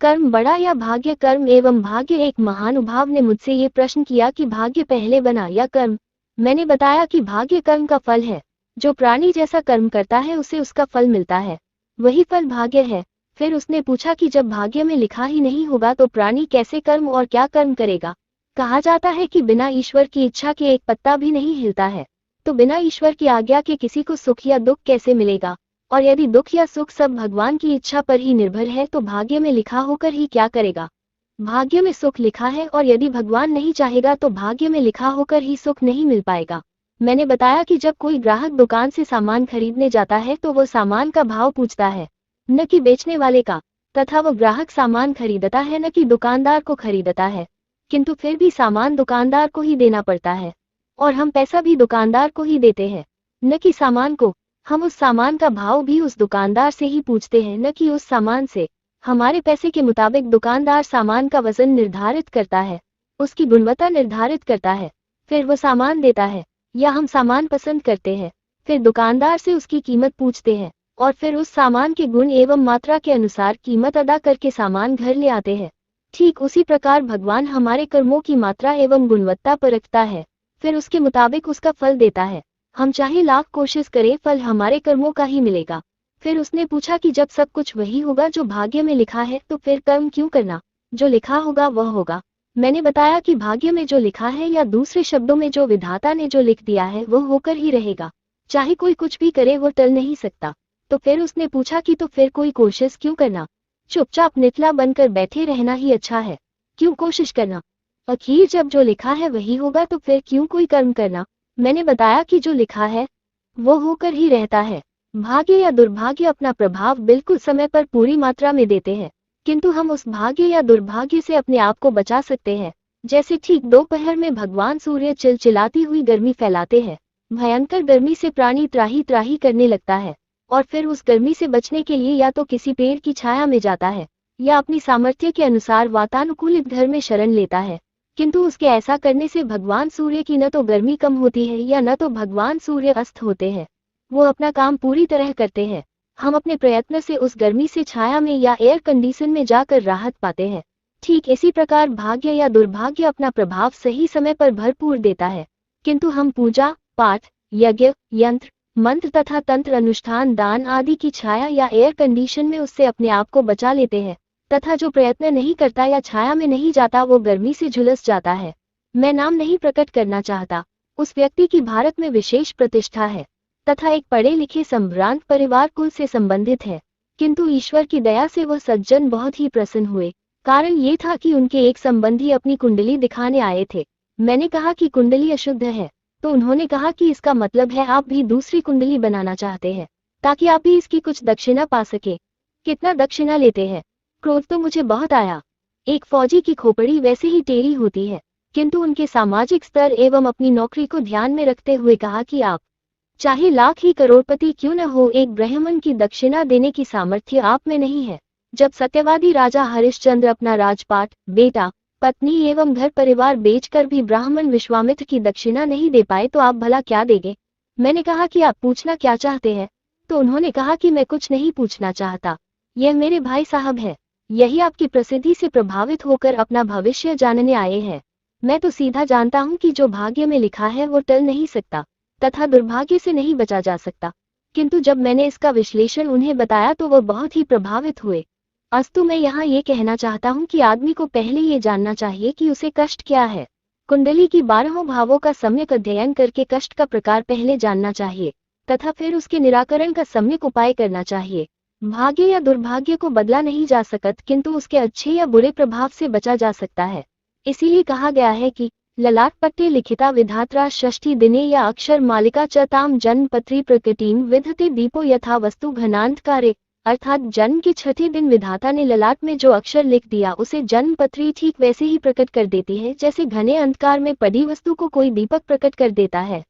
कर्म बड़ा या भाग्य? कर्म एवं भाग्य। एक महानुभाव ने मुझसे ये प्रश्न किया कि भाग्य पहले बना या कर्म। मैंने बताया कि भाग्य कर्म का फल है। जो प्राणी जैसा कर्म करता है उसे उसका फल मिलता है, वही फल भाग्य है। फिर उसने पूछा कि जब भाग्य में लिखा ही नहीं होगा तो प्राणी कैसे कर्म और क्या कर्म करेगा? कहा जाता है कि बिना ईश्वर की इच्छा के एक पत्ता भी नहीं हिलता है, तो बिना ईश्वर की आज्ञा के किसी को सुख या दुख कैसे मिलेगा? और यदि दुख या सुख सब भगवान की इच्छा पर ही निर्भर है तो भाग्य में लिखा होकर ही क्या करेगा? भाग्य में सुख लिखा है और यदि भगवान नहीं चाहेगा तो भाग्य में लिखा होकर ही सुख नहीं मिल पाएगा। मैंने बताया कि जब कोई ग्राहक दुकान से सामान खरीदने जाता है तो वो सामान का भाव पूछता है, न कि बेचने वाले का, तथा वो ग्राहक सामान खरीदता है न कि दुकानदार को खरीदता है। किंतु फिर भी सामान दुकानदार को ही देना पड़ता है और हम पैसा भी दुकानदार को ही देते हैं, न कि सामान को। हम उस सामान का भाव भी उस दुकानदार से ही पूछते हैं, न कि उस सामान से। हमारे पैसे के मुताबिक दुकानदार सामान का वजन निर्धारित करता है, उसकी गुणवत्ता निर्धारित करता है, फिर वो सामान देता है। या हम सामान पसंद करते हैं, फिर दुकानदार से उसकी कीमत पूछते हैं और फिर उस सामान के गुण एवं मात्रा के अनुसार कीमत अदा करके सामान घर ले आते हैं। ठीक उसी प्रकार भगवान हमारे कर्मों की मात्रा एवं गुणवत्ता परखता है, फिर उसके मुताबिक उसका फल देता है। हम चाहे लाख कोशिश करें, फल हमारे कर्मों का ही मिलेगा। फिर उसने पूछा कि जब सब कुछ वही होगा जो भाग्य में लिखा है तो फिर कर्म क्यों करना? जो लिखा होगा वह होगा। मैंने बताया कि भाग्य में जो लिखा है, या दूसरे शब्दों में जो विधाता ने जो लिख दिया है वो होकर ही रहेगा। चाहे कोई कुछ भी करे वो टल नहीं सकता। तो फिर उसने पूछा कि तो फिर कोई कोशिश क्यों करना? चुपचाप नितला बनकर बैठे रहना ही अच्छा है, क्यों कोशिश करना? आखिर जब जो लिखा है वही होगा तो फिर क्यों कोई कर्म करना? मैंने बताया कि जो लिखा है वो होकर ही रहता है। भाग्य या दुर्भाग्य अपना प्रभाव बिल्कुल समय पर पूरी मात्रा में देते हैं, किंतु हम उस भाग्य या दुर्भाग्य से अपने आप को बचा सकते हैं। जैसे ठीक दोपहर में भगवान सूर्य चिलचिलाती हुई गर्मी फैलाते हैं। भयंकर गर्मी से प्राणी त्राही त्राही करने लगता है और फिर उस गर्मी से बचने के लिए या तो किसी पेड़ की छाया में जाता है या अपनी सामर्थ्य के अनुसार वातानुकूलित घर में शरण लेता है। किंतु उसके ऐसा करने से भगवान सूर्य की न तो गर्मी कम होती है या न तो भगवान सूर्य अस्त होते हैं। वो अपना काम पूरी तरह करते हैं। हम अपने प्रयत्न से उस गर्मी से छाया में या एयर कंडीशन में जाकर राहत पाते हैं। ठीक इसी प्रकार भाग्य या दुर्भाग्य अपना प्रभाव सही समय पर भरपूर देता है, किंतु हम पूजा पाठ, यज्ञ, यंत्र, मंत्र तथा तंत्र अनुष्ठान, दान आदि की छाया या एयर कंडीशन में उससे अपने आप को बचा लेते हैं, तथा जो प्रयत्न नहीं करता या छाया में नहीं जाता वो गर्मी से झुलस जाता है। मैं नाम नहीं प्रकट करना चाहता। उस व्यक्ति की भारत में विशेष प्रतिष्ठा है तथा एक पढ़े लिखे संभ्रांत परिवार कुल से संबंधित है, किंतु ईश्वर की दया से वह सज्जन बहुत ही प्रसन्न हुए। कारण ये था कि उनके एक संबंधी अपनी कुंडली दिखाने आए थे। मैंने कहा कि कुंडली अशुद्ध है, तो उन्होंने कहा कि इसका मतलब है आप भी दूसरी कुंडली बनाना चाहते हैं ताकि आप भी इसकी कुछ दक्षिणा पा सके। कितना दक्षिणा लेते हैं? क्रोध तो मुझे बहुत आया। एक फौजी की खोपड़ी वैसे ही टेढ़ी होती है, किंतु उनके सामाजिक स्तर एवं अपनी नौकरी को ध्यान में रखते हुए कहा कि आप चाहे लाख ही करोड़पति क्यों न हो, एक ब्राह्मण की दक्षिणा देने की सामर्थ्य आप में नहीं है। जब सत्यवादी राजा हरिश्चंद्र अपना राजपाट, बेटा, पत्नी एवं घर परिवार बेचकर भी ब्राह्मण विश्वामित्र की दक्षिणा नहीं दे पाए तो आप भला क्या देंगे? मैंने कहा कि आप पूछना क्या चाहते हैं? तो उन्होंने कहा कि मैं कुछ नहीं पूछना चाहता, यह मेरे भाई साहब है, यही आपकी प्रसिद्धि से प्रभावित होकर अपना भविष्य जानने आए हैं। मैं तो सीधा जानता हूँ कि जो भाग्य में लिखा है वो टल नहीं सकता तथा दुर्भाग्य से नहीं बचा जा सकता। किंतु जब मैंने इसका विश्लेषण उन्हें बताया तो वो बहुत ही प्रभावित हुए। अस्तु, मैं यहाँ ये कहना चाहता हूँ कि आदमी को पहले ये जानना चाहिए कि उसे कष्ट क्या है। कुंडली की 12 भावों का सम्यक अध्ययन करके कष्ट का प्रकार पहले जानना चाहिए तथा फिर उसके निराकरण का सम्यक उपाय करना चाहिए। भाग्य या दुर्भाग्य को बदला नहीं जा सकत, किंतु उसके अच्छे या बुरे प्रभाव से बचा जा सकता है। इसीलिए कहा गया है कि ललाट पट्टे लिखिता विधात्रा षष्ठी दिने या अक्षर मालिका च ताम जन्म पत्री प्रकटीम विधते दीपो यथा वस्तु घनांतकारे। अर्थात जन्म के छठे दिन विधाता ने ललाट में जो अक्षर लिख दिया उसे जन्म पत्री ठीक वैसे ही प्रकट कर देती है जैसे घने अंधकार में पड़ी वस्तु को कोई दीपक प्रकट कर देता है।